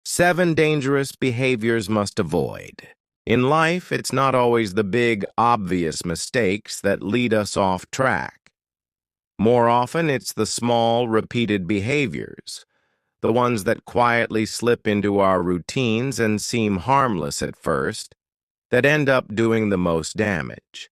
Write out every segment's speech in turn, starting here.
7 dangerous behaviors must avoid. In life, it's not always the big, obvious mistakes that lead us off track. More often, it's the small, repeated behaviors, the ones that quietly slip into our routines and seem harmless at first, that end up doing the most damage.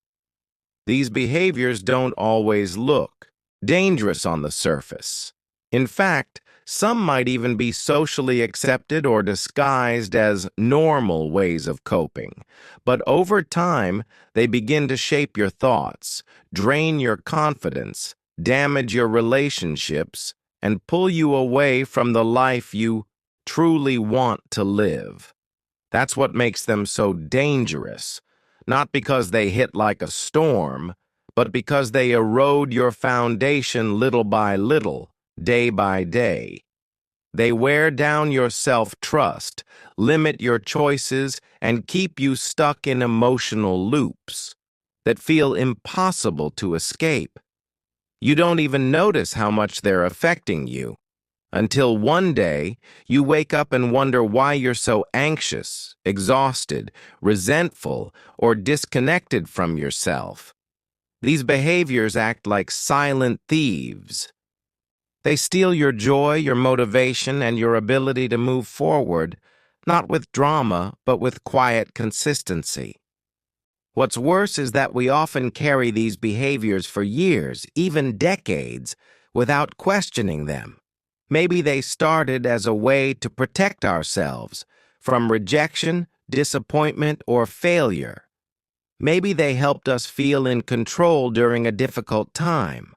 These behaviors don't always look dangerous on the surface. In fact, some might even be socially accepted or disguised as normal ways of coping. But over time, they begin to shape your thoughts, drain your confidence, damage your relationships, and pull you away from the life you truly want to live. That's what makes them so dangerous, not because they hit like a storm, but because they erode your foundation little by little, day by day. They wear down your self-trust, limit your choices, and keep you stuck in emotional loops that feel impossible to escape. You don't even notice how much they're affecting you, until one day you wake up and wonder why you're so anxious, exhausted, resentful, or disconnected from yourself. These behaviors act like silent thieves. They steal your joy, your motivation, and your ability to move forward, not with drama, but with quiet consistency. What's worse is that we often carry these behaviors for years, even decades, without questioning them. Maybe they started as a way to protect ourselves from rejection, disappointment, or failure. Maybe they helped us feel in control during a difficult time.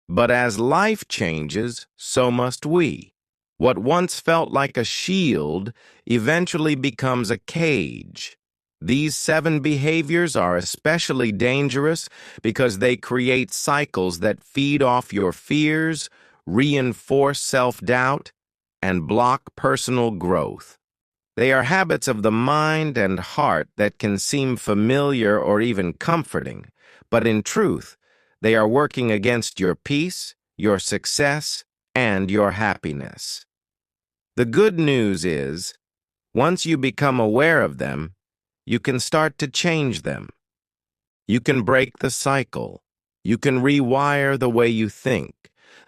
But as life changes, so must we. What once felt like a shield eventually becomes a cage. These 7 behaviors are especially dangerous because they create cycles that feed off your fears, reinforce self-doubt, and block personal growth. They are habits of the mind and heart that can seem familiar or even comforting, but in truth, they are working against your peace, your success, and your happiness. The good news is, once you become aware of them, you can start to change them. You can break the cycle. You can rewire the way you think,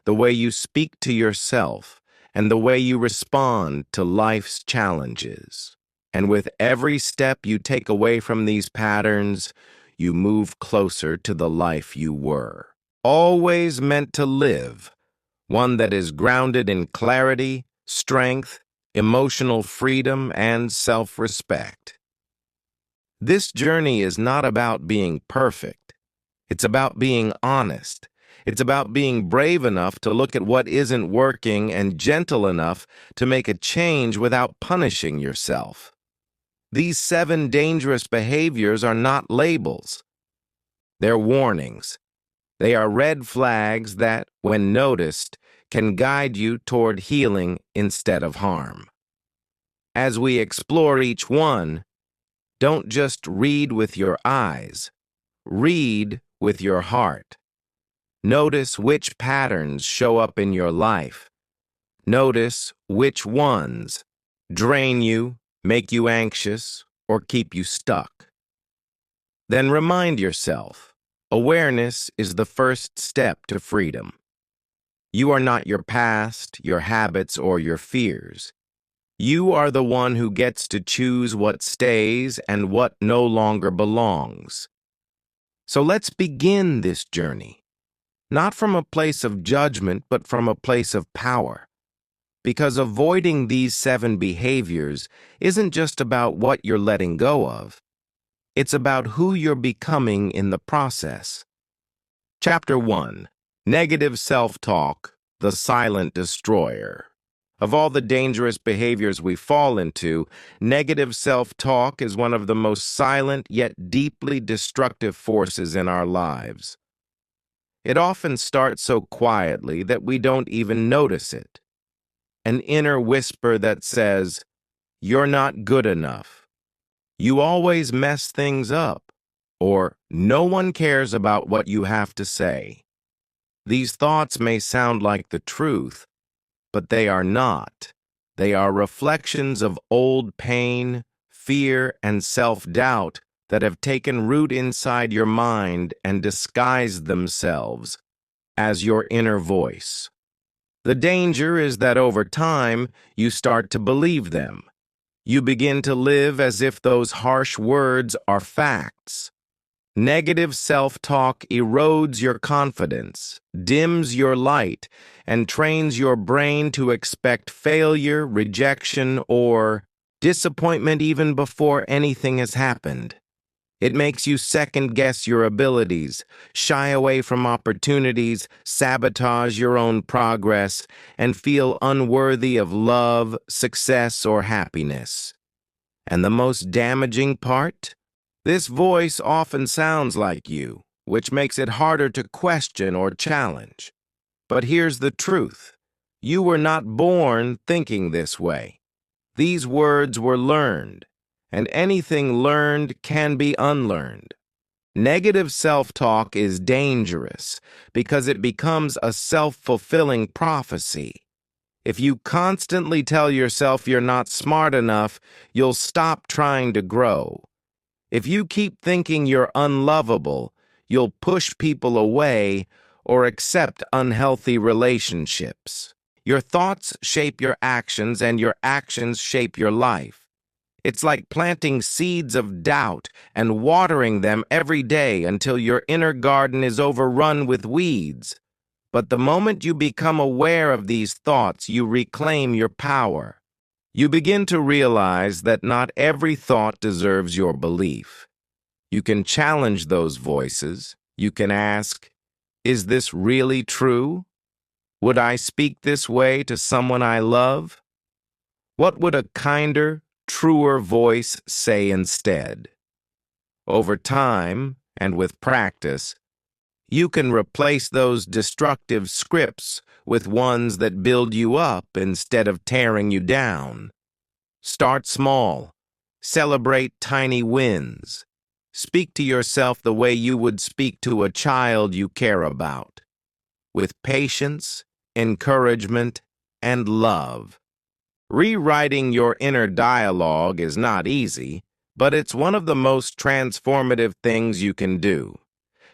the way you speak to yourself, and the way you respond to life's challenges. And with every step you take away from these patterns, you move closer to the life you were always meant to live, one that is grounded in clarity, strength, emotional freedom, and self-respect. This journey is not about being perfect. It's about being honest. It's about being brave enough to look at what isn't working and gentle enough to make a change without punishing yourself. These 7 dangerous behaviors are not labels. They're warnings. They are red flags that, when noticed, can guide you toward healing instead of harm. As we explore each one, don't just read with your eyes. Read with your heart. Notice which patterns show up in your life. Notice which ones drain you, make you anxious, or keep you stuck. Then remind yourself, awareness is the first step to freedom. You are not your past, your habits, or your fears. You are the one who gets to choose what stays and what no longer belongs. So let's begin this journey, not from a place of judgment, but from a place of power. Because avoiding these 7 behaviors isn't just about what you're letting go of. It's about who you're becoming in the process. Chapter 1. Negative Self-Talk, the Silent Destroyer. Of all the dangerous behaviors we fall into, negative self-talk is one of the most silent yet deeply destructive forces in our lives. It often starts so quietly that we don't even notice it. An inner whisper that says, "You're not good enough. You always mess things up," or "No one cares about what you have to say." These thoughts may sound like the truth, but they are not. They are reflections of old pain, fear, and self-doubt that have taken root inside your mind and disguised themselves as your inner voice. The danger is that over time, you start to believe them. You begin to live as if those harsh words are facts. Negative self-talk erodes your confidence, dims your light, and trains your brain to expect failure, rejection, or disappointment even before anything has happened. It makes you second-guess your abilities, shy away from opportunities, sabotage your own progress, and feel unworthy of love, success, or happiness. And the most damaging part? This voice often sounds like you, which makes it harder to question or challenge. But here's the truth. You were not born thinking this way. These words were learned, and anything learned can be unlearned. Negative self-talk is dangerous because it becomes a self-fulfilling prophecy. If you constantly tell yourself you're not smart enough, you'll stop trying to grow. If you keep thinking you're unlovable, you'll push people away or accept unhealthy relationships. Your thoughts shape your actions, and your actions shape your life. It's like planting seeds of doubt and watering them every day until your inner garden is overrun with weeds. But the moment you become aware of these thoughts, you reclaim your power. You begin to realize that not every thought deserves your belief. You can challenge those voices. You can ask, is this really true? Would I speak this way to someone I love? What would a kinder, truer voice say instead? Over time, and with practice, you can replace those destructive scripts with ones that build you up instead of tearing you down. Start small. Celebrate tiny wins. Speak to yourself the way you would speak to a child you care about, with patience, encouragement, and love. Rewriting your inner dialogue is not easy, but it's one of the most transformative things you can do,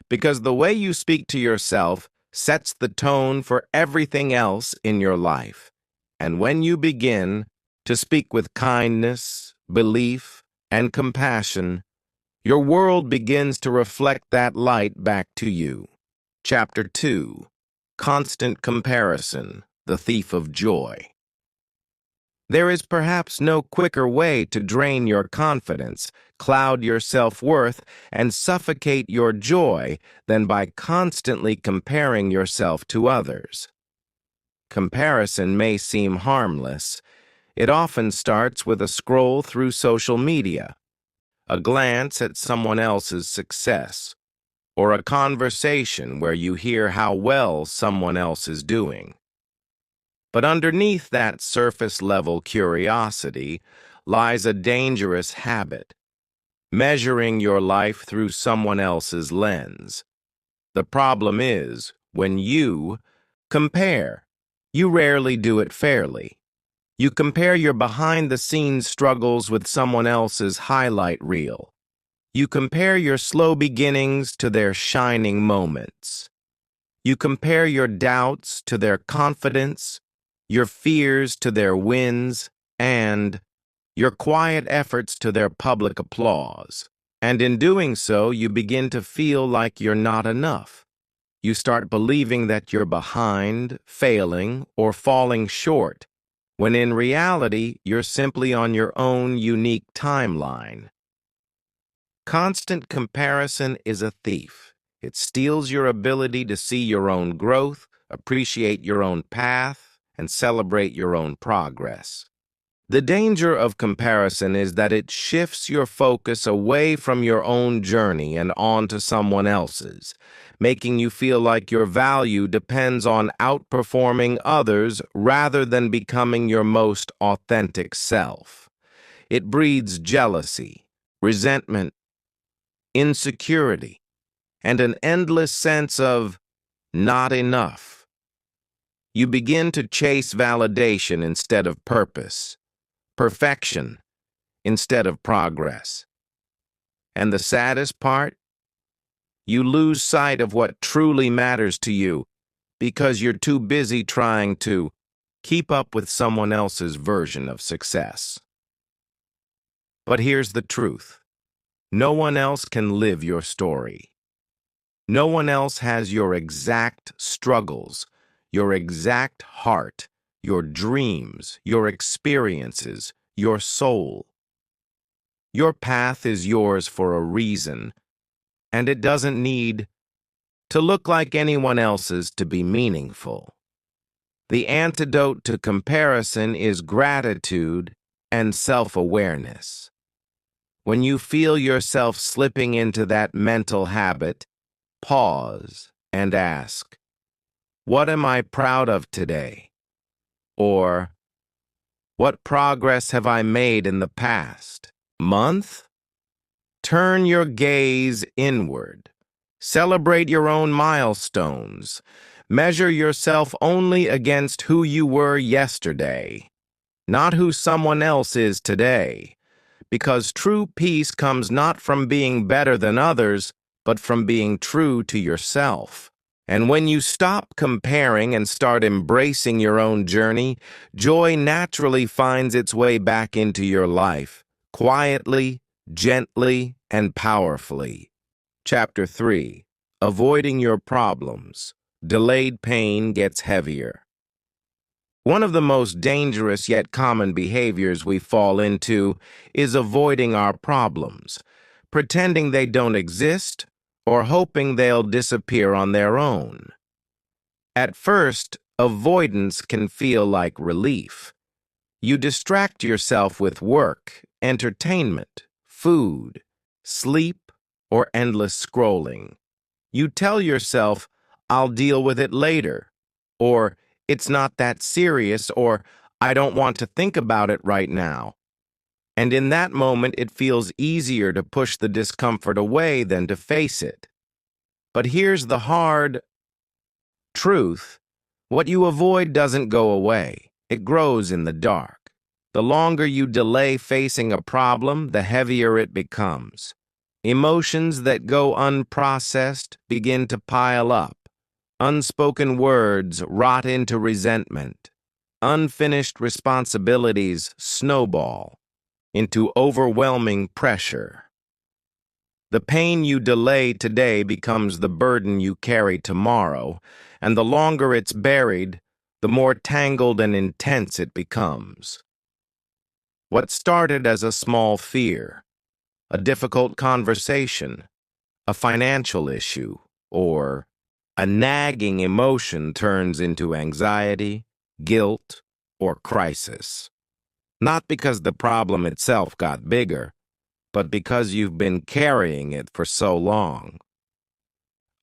because the way you speak to yourself sets the tone for everything else in your life. And when you begin to speak with kindness, belief, and compassion, your world begins to reflect that light back to you. Chapter 2. Constant Comparison, the Thief of Joy. There is perhaps no quicker way to drain your confidence, cloud your self-worth, and suffocate your joy than by constantly comparing yourself to others. Comparison may seem harmless. It often starts with a scroll through social media, a glance at someone else's success, or a conversation where you hear how well someone else is doing. But underneath that surface-level curiosity lies a dangerous habit, measuring your life through someone else's lens. The problem is, when you compare, you rarely do it fairly. You compare your behind-the-scenes struggles with someone else's highlight reel. You compare your slow beginnings to their shining moments. You compare your doubts to their confidence, your fears to their wins, and your quiet efforts to their public applause. And in doing so, you begin to feel like you're not enough. You start believing that you're behind, failing, or falling short, when in reality, you're simply on your own unique timeline. Constant comparison is a thief. It steals your ability to see your own growth, appreciate your own path, and celebrate your own progress. The danger of comparison is that it shifts your focus away from your own journey and onto someone else's, making you feel like your value depends on outperforming others rather than becoming your most authentic self. It breeds jealousy, resentment, insecurity, and an endless sense of not enough. You begin to chase validation instead of purpose, perfection instead of progress. And the saddest part? You lose sight of what truly matters to you because you're too busy trying to keep up with someone else's version of success. But here's the truth. No one else can live your story. No one else has your exact struggles, your exact heart, your dreams, your experiences, your soul. Your path is yours for a reason, and it doesn't need to look like anyone else's to be meaningful. The antidote to comparison is gratitude and self-awareness. When you feel yourself slipping into that mental habit, pause and ask, what am I proud of today? Or, what progress have I made in the past month? Turn your gaze inward. Celebrate your own milestones. Measure yourself only against who you were yesterday, not who someone else is today. Because true peace comes not from being better than others, but from being true to yourself. And when you stop comparing and start embracing your own journey, joy naturally finds its way back into your life, quietly, gently, and powerfully. Chapter 3. Avoiding your problems. Delayed pain gets heavier. One of the most dangerous yet common behaviors we fall into is avoiding our problems, pretending they don't exist or hoping they'll disappear on their own. At first, avoidance can feel like relief. You distract yourself with work, entertainment, food, sleep, or endless scrolling. You tell yourself, I'll deal with it later, or it's not that serious, or I don't want to think about it right now. And in that moment, it feels easier to push the discomfort away than to face it. But here's the hard truth. What you avoid doesn't go away. It grows in the dark. The longer you delay facing a problem, the heavier it becomes. Emotions that go unprocessed begin to pile up. Unspoken words rot into resentment. Unfinished responsibilities snowball into overwhelming pressure. The pain you delay today becomes the burden you carry tomorrow, and the longer it's buried, the more tangled and intense it becomes. What started as a small fear, a difficult conversation, a financial issue, or a nagging emotion turns into anxiety, guilt, or crisis. Not because the problem itself got bigger, but because you've been carrying it for so long.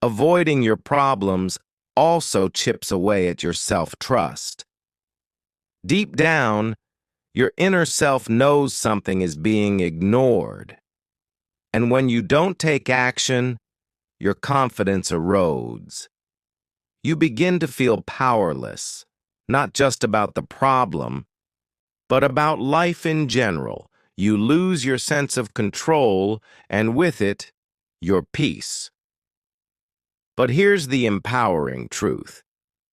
Avoiding your problems also chips away at your self-trust. Deep down, your inner self knows something is being ignored. And when you don't take action, your confidence erodes. You begin to feel powerless, not just about the problem, but about life in general. You lose your sense of control, and with it, your peace. But here's the empowering truth.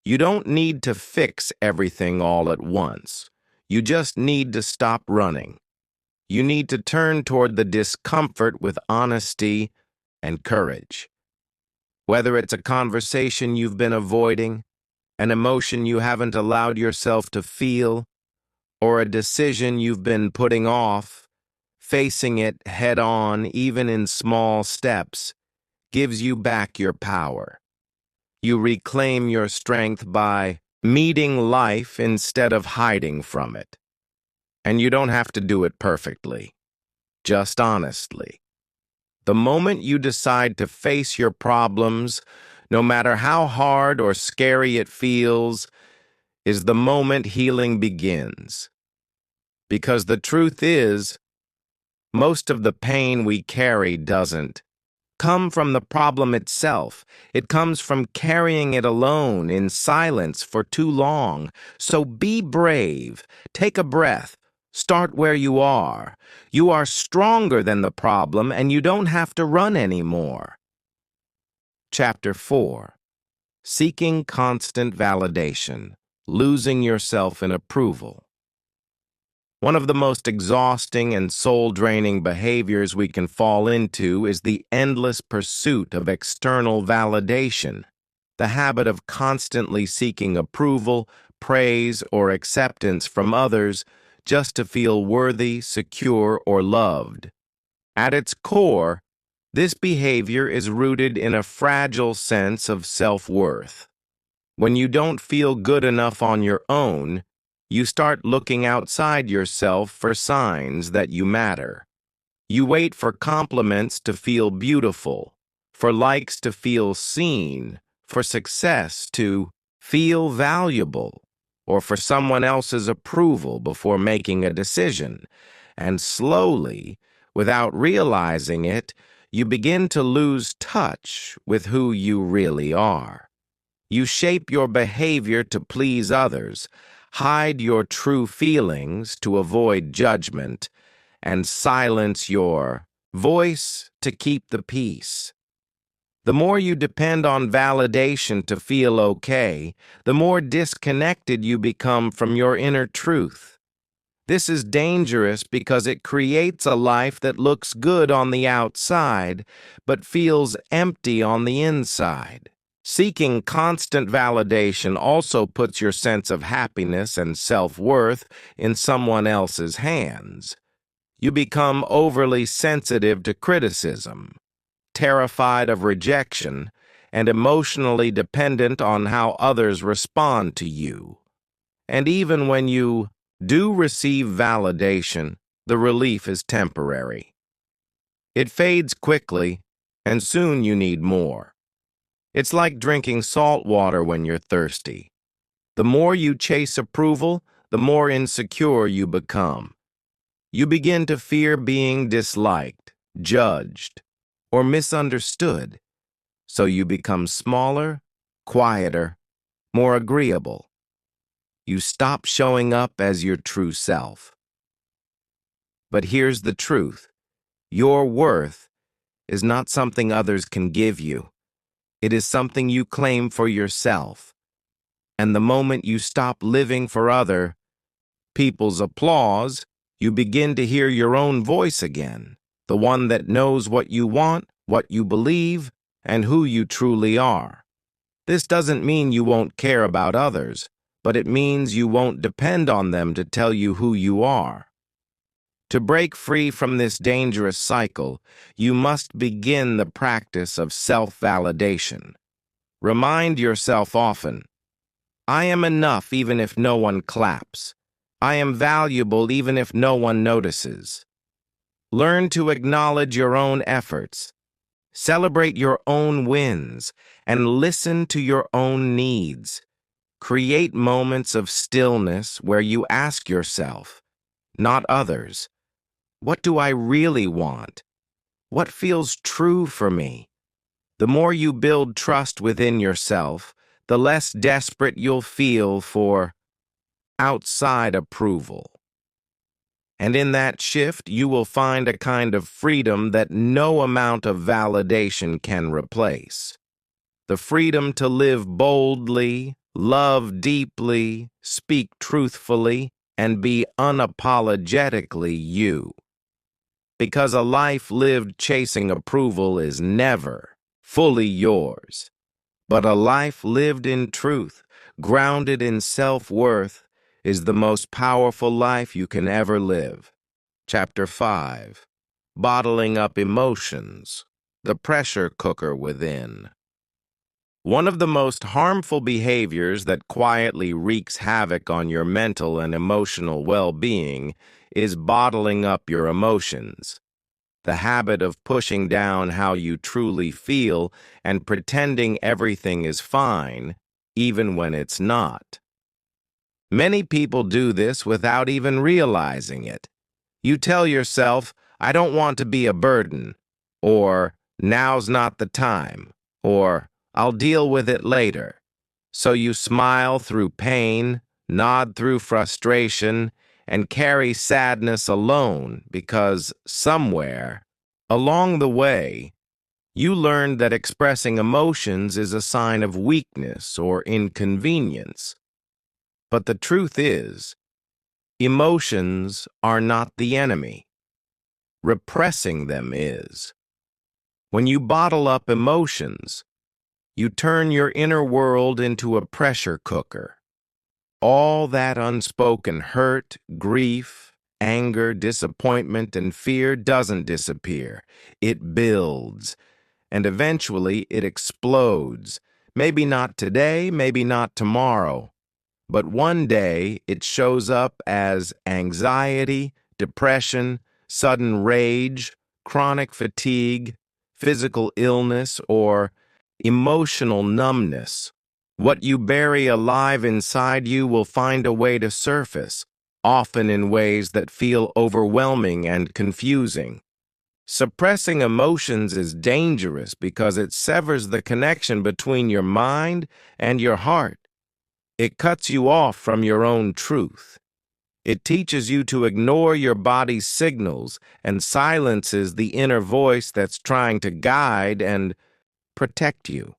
You don't need to fix everything all at once. You just need to stop running. You need to turn toward the discomfort with honesty and courage. Whether it's a conversation you've been avoiding, an emotion you haven't allowed yourself to feel, or a decision you've been putting off, facing it head-on, even in small steps, gives you back your power. You reclaim your strength by meeting life instead of hiding from it. And you don't have to do it perfectly, just honestly. The moment you decide to face your problems, no matter how hard or scary it feels, is the moment healing begins. Because the truth is, most of the pain we carry doesn't come from the problem itself. It comes from carrying it alone in silence for too long. So be brave. Take a breath. Start where you are. You are stronger than the problem, and you don't have to run anymore. Chapter 4. Seeking constant validation. Losing yourself in approval. One of the most exhausting and soul-draining behaviors we can fall into is the endless pursuit of external validation, the habit of constantly seeking approval, praise, or acceptance from others just to feel worthy, secure, or loved. At its core, this behavior is rooted in a fragile sense of self-worth. When you don't feel good enough on your own, you start looking outside yourself for signs that you matter. You wait for compliments to feel beautiful, for likes to feel seen, for success to feel valuable, or for someone else's approval before making a decision. And slowly, without realizing it, you begin to lose touch with who you really are. You shape your behavior to please others, hide your true feelings to avoid judgment, and silence your voice to keep the peace. The more you depend on validation to feel okay, the more disconnected you become from your inner truth. This is dangerous because it creates a life that looks good on the outside, but feels empty on the inside. Seeking constant validation also puts your sense of happiness and self-worth in someone else's hands. You become overly sensitive to criticism, terrified of rejection, and emotionally dependent on how others respond to you. And even when you do receive validation, the relief is temporary. It fades quickly, and soon you need more. It's like drinking salt water when you're thirsty. The more you chase approval, the more insecure you become. You begin to fear being disliked, judged, or misunderstood, so you become smaller, quieter, more agreeable. You stop showing up as your true self. But here's the truth. Your worth is not something others can give you. It is something you claim for yourself. And the moment you stop living for other people's applause, you begin to hear your own voice again, the one that knows what you want, what you believe, and who you truly are. This doesn't mean you won't care about others, but it means you won't depend on them to tell you who you are. To break free from this dangerous cycle, you must begin the practice of self-validation. Remind yourself often, I am enough even if no one claps. I am valuable even if no one notices. Learn to acknowledge your own efforts. Celebrate your own wins and listen to your own needs. Create moments of stillness where you ask yourself, not others, what do I really want? What feels true for me? The more you build trust within yourself, the less desperate you'll feel for outside approval. And in that shift, you will find a kind of freedom that no amount of validation can replace. The freedom to live boldly, love deeply, speak truthfully, and be unapologetically you. Because a life lived chasing approval is never fully yours. But a life lived in truth, grounded in self-worth, is the most powerful life you can ever live. Chapter 5. Bottling up emotions. The pressure cooker within. One of the most harmful behaviors that quietly wreaks havoc on your mental and emotional well-being is bottling up your emotions. The habit of pushing down how you truly feel and pretending everything is fine, even when it's not. Many people do this without even realizing it. You tell yourself, I don't want to be a burden, or "Now's not the time," or "I'll deal with it later." So you smile through pain, nod through frustration, and carry sadness alone because somewhere along the way, you learned that expressing emotions is a sign of weakness or inconvenience. But the truth is, emotions are not the enemy. Repressing them is. When you bottle up emotions, you turn your inner world into a pressure cooker. All that unspoken hurt, grief, anger, disappointment, and fear doesn't disappear. It builds, and eventually it explodes. Maybe not today, maybe not tomorrow, but one day it shows up as anxiety, depression, sudden rage, chronic fatigue, physical illness, or emotional numbness. What you bury alive inside you will find a way to surface, often in ways that feel overwhelming and confusing. Suppressing emotions is dangerous because it severs the connection between your mind and your heart. It cuts you off from your own truth. It teaches you to ignore your body's signals and silences the inner voice that's trying to guide and protect you.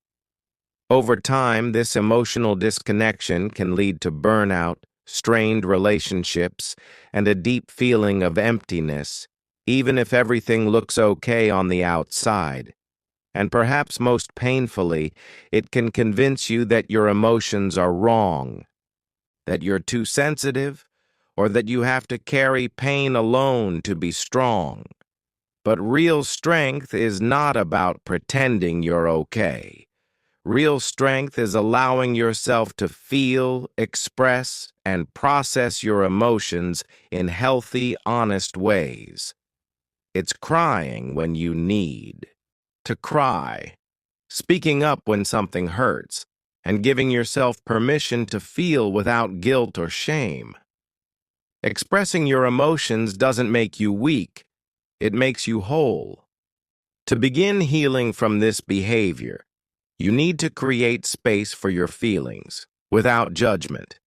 Over time, this emotional disconnection can lead to burnout, strained relationships, and a deep feeling of emptiness, even if everything looks okay on the outside. And perhaps most painfully, it can convince you that your emotions are wrong, that you're too sensitive, or that you have to carry pain alone to be strong. But real strength is not about pretending you're okay. Real strength is allowing yourself to feel, express, and process your emotions in healthy, honest ways. It's crying when you need to cry, speaking up when something hurts, and giving yourself permission to feel without guilt or shame. Expressing your emotions doesn't make you weak, it makes you whole. To begin healing from this behavior, you need to create space for your feelings, without judgment.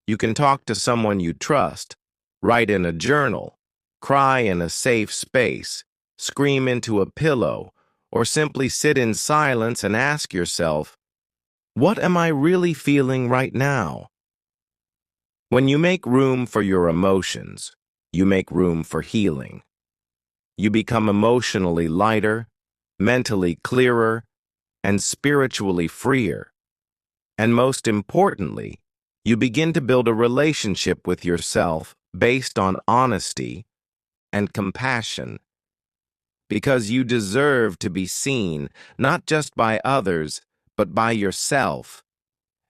You can talk to someone you trust, write in a journal, cry in a safe space, scream into a pillow, or simply sit in silence and ask yourself, what am I really feeling right now? When you make room for your emotions, you make room for healing. You become emotionally lighter, mentally clearer, and spiritually freer. And most importantly, you begin to build a relationship with yourself based on honesty and compassion, because you deserve to be seen, not just by others, but by yourself.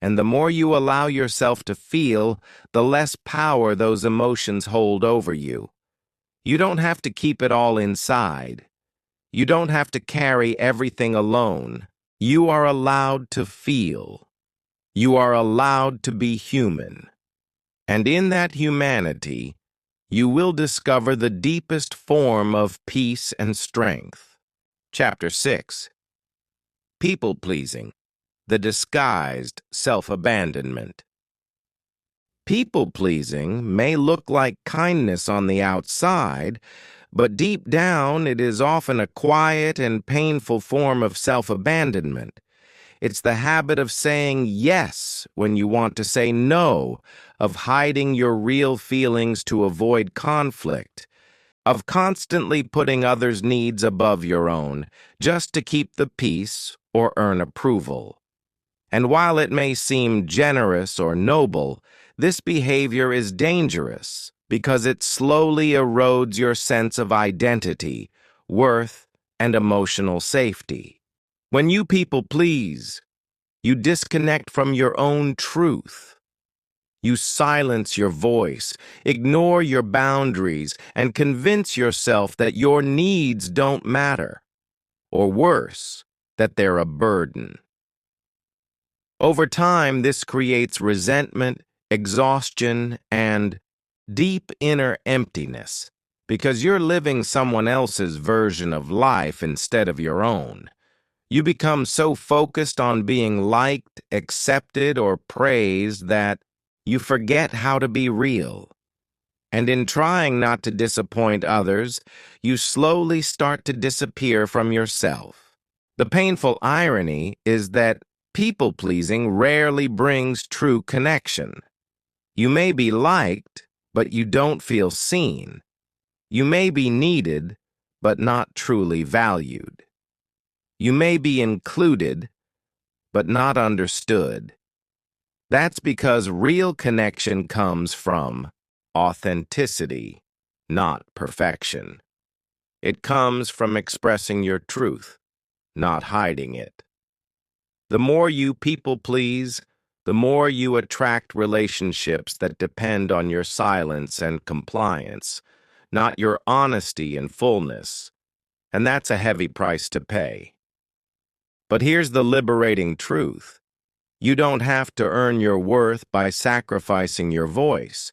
And the more you allow yourself to feel, the less power those emotions hold over you. You don't have to keep it all inside. You don't have to carry everything alone. You are allowed to feel. You are allowed to be human. And in that humanity, you will discover the deepest form of peace and strength. Chapter 6. People-pleasing, the disguised self-abandonment. People-pleasing may look like kindness on the outside, but deep down it is often a quiet and painful form of self-abandonment. It's the habit of saying yes when you want to say no, of hiding your real feelings to avoid conflict, of constantly putting others' needs above your own, just to keep the peace or earn approval. And while it may seem generous or noble, this behavior is dangerous because it slowly erodes your sense of identity, worth, and emotional safety. When you people please, you disconnect from your own truth. You silence your voice, ignore your boundaries, and convince yourself that your needs don't matter, or worse, that they're a burden. Over time, this creates resentment, exhaustion, and deep inner emptiness. because you're living someone else's version of life instead of your own. You become so focused on being liked, accepted, or praised that you forget how to be real. And in trying not to disappoint others, you slowly start to disappear from yourself. The painful irony is that people-pleasing rarely brings true connection. You may be liked, but you don't feel seen. You may be needed, but not truly valued. You may be included, but not understood. That's because real connection comes from authenticity, not perfection. It comes from expressing your truth, not hiding it. The more you people please, the more you attract relationships that depend on your silence and compliance, not your honesty and fullness. And that's a heavy price to pay. But here's the liberating truth. You don't have to earn your worth by sacrificing your voice.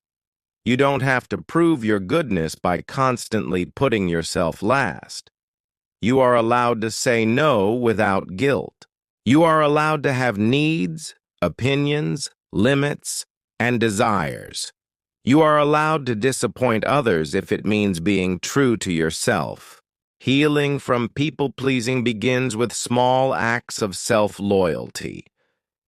You don't have to prove your goodness by constantly putting yourself last. You are allowed to say no without guilt. You are allowed to have needs, opinions, limits, and desires. You are allowed to disappoint others if it means being true to yourself. Healing from people-pleasing begins with small acts of self-loyalty.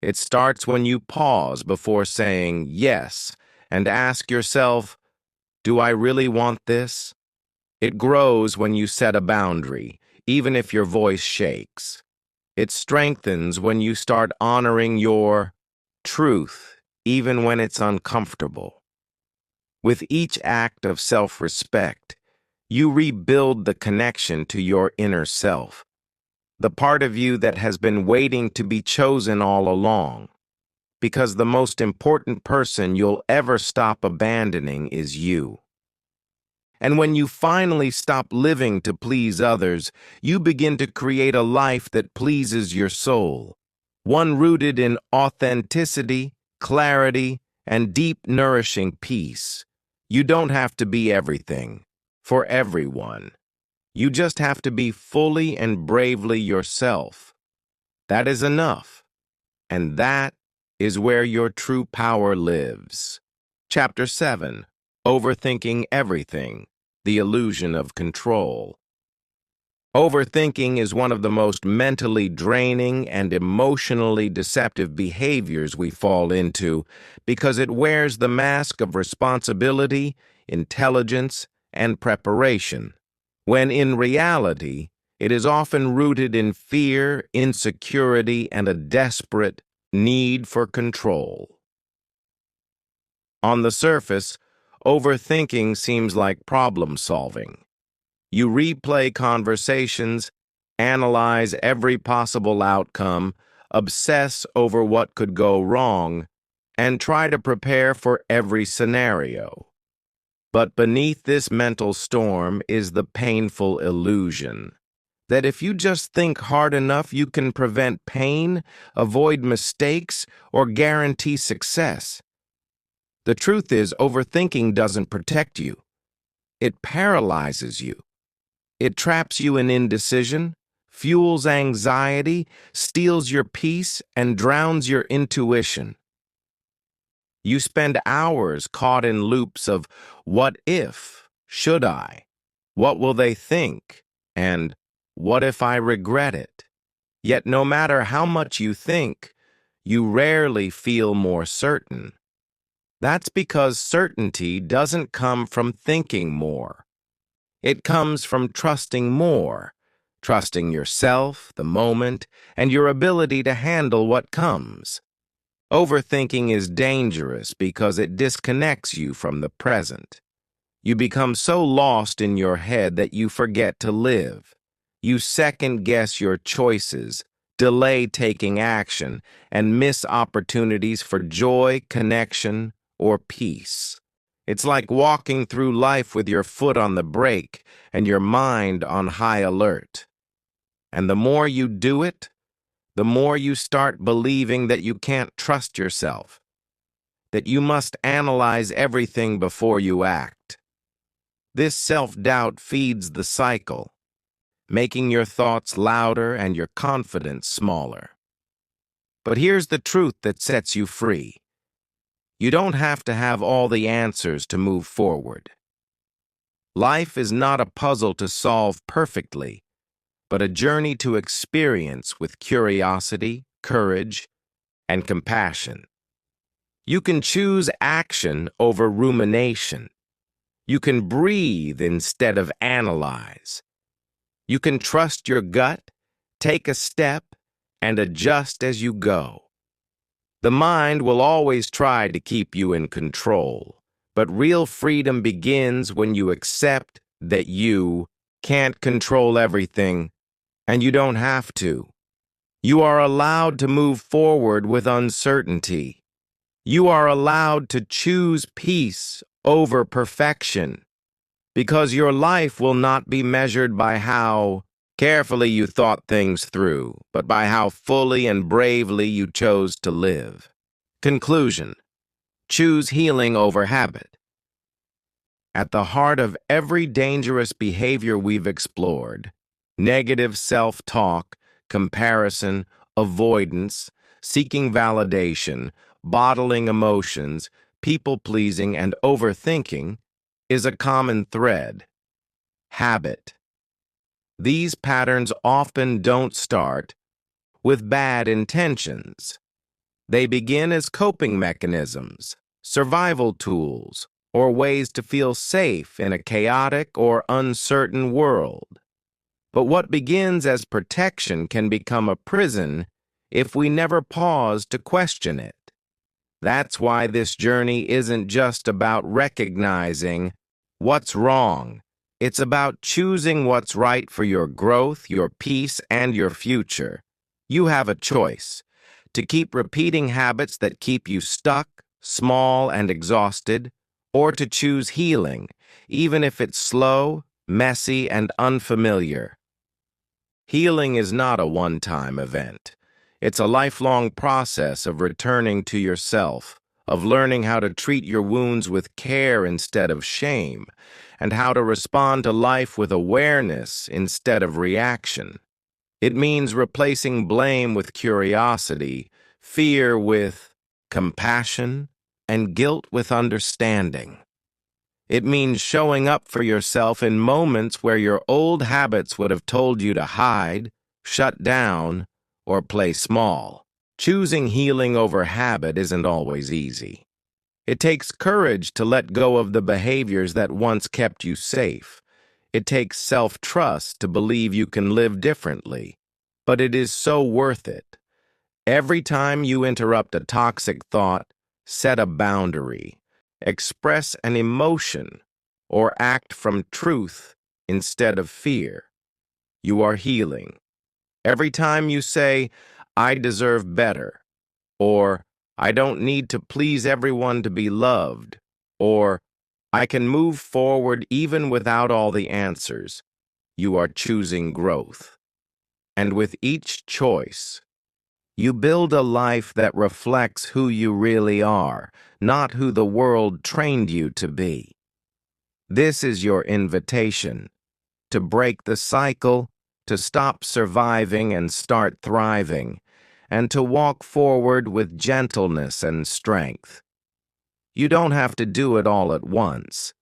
It starts when you pause before saying yes and ask yourself, do I really want this? It grows when you set a boundary, even if your voice shakes. It strengthens when you start honoring your truth, even when it's uncomfortable. With each act of self-respect, you rebuild the connection to your inner self, the part of you that has been waiting to be chosen all along. Because the most important person you'll ever stop abandoning is you. And when you finally stop living to please others, you begin to create a life that pleases your soul, one rooted in authenticity, clarity, and deep, nourishing peace. You don't have to be everything, for everyone. You just have to be fully and bravely yourself. That is enough. And that is where your true power lives. Chapter 7. Overthinking Everything, the Illusion of Control. Overthinking is one of the most mentally draining and emotionally deceptive behaviors we fall into because it wears the mask of responsibility, intelligence, and preparation, when in reality, it is often rooted in fear, insecurity, and a desperate need for control. On the surface, overthinking seems like problem solving. You replay conversations, analyze every possible outcome, obsess over what could go wrong, and try to prepare for every scenario. But beneath this mental storm is the painful illusion that if you just think hard enough, you can prevent pain, avoid mistakes, or guarantee success. The truth is, overthinking doesn't protect you. It paralyzes you. It traps you in indecision, fuels anxiety, steals your peace, and drowns your intuition. You spend hours caught in loops of what if, should I, what will they think, and what if I regret it? Yet no matter how much you think, you rarely feel more certain. That's because certainty doesn't come from thinking more. It comes from trusting more, trusting yourself, the moment, and your ability to handle what comes. Overthinking is dangerous because it disconnects you from the present. You become so lost in your head that you forget to live. You second-guess your choices, delay taking action, and miss opportunities for joy, connection, or peace. It's like walking through life with your foot on the brake and your mind on high alert. And the more you do it, the more you start believing that you can't trust yourself, that you must analyze everything before you act. This self-doubt feeds the cycle, making your thoughts louder and your confidence smaller. But here's the truth that sets you free. You don't have to have all the answers to move forward. Life is not a puzzle to solve perfectly, but a journey to experience with curiosity, courage, and compassion. You can choose action over rumination. You can breathe instead of analyze. You can trust your gut, take a step, and adjust as you go. The mind will always try to keep you in control, but real freedom begins when you accept that you can't control everything, and you don't have to. You are allowed to move forward with uncertainty. You are allowed to choose peace over perfection, because your life will not be measured by how carefully you thought things through, but by how fully and bravely you chose to live. Conclusion: choose healing over habit. At the heart of every dangerous behavior we've explored, negative self-talk, comparison, avoidance, seeking validation, bottling emotions, people-pleasing, and overthinking, is a common thread: habit. These patterns often don't start with bad intentions. They begin as coping mechanisms, survival tools, or ways to feel safe in a chaotic or uncertain world. But what begins as protection can become a prison if we never pause to question it. That's why this journey isn't just about recognizing what's wrong. It's about choosing what's right for your growth, your peace, and your future. You have a choice: to keep repeating habits that keep you stuck, small, and exhausted, or to choose healing, even if it's slow, messy, and unfamiliar. Healing is not a one-time event. It's a lifelong process of returning to yourself, of learning how to treat your wounds with care instead of shame, and how to respond to life with awareness instead of reaction. It means replacing blame with curiosity, fear with compassion, and guilt with understanding. It means showing up for yourself in moments where your old habits would have told you to hide, shut down, or play small. Choosing healing over habit isn't always easy. It takes courage to let go of the behaviors that once kept you safe. It takes self-trust to believe you can live differently. But it is so worth it. Every time you interrupt a toxic thought, set a boundary, express an emotion, or act from truth instead of fear, you are healing. Every time you say, "I deserve better," or "I don't need to please everyone to be loved," or "I can move forward even without all the answers," you are choosing growth. And with each choice, you build a life that reflects who you really are, not who the world trained you to be. This is your invitation: to break the cycle, to stop surviving and start thriving, and to walk forward with gentleness and strength. You don't have to do it all at once.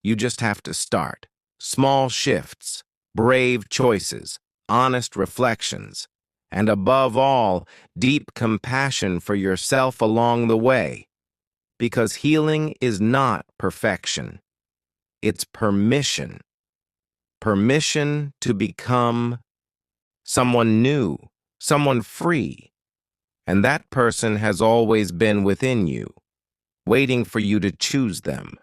You just have to start. Small shifts, brave choices, honest reflections, and above all, deep compassion for yourself along the way. Because healing is not perfection. It's permission. Permission to become someone new, someone free. And that person has always been within you, waiting for you to choose them.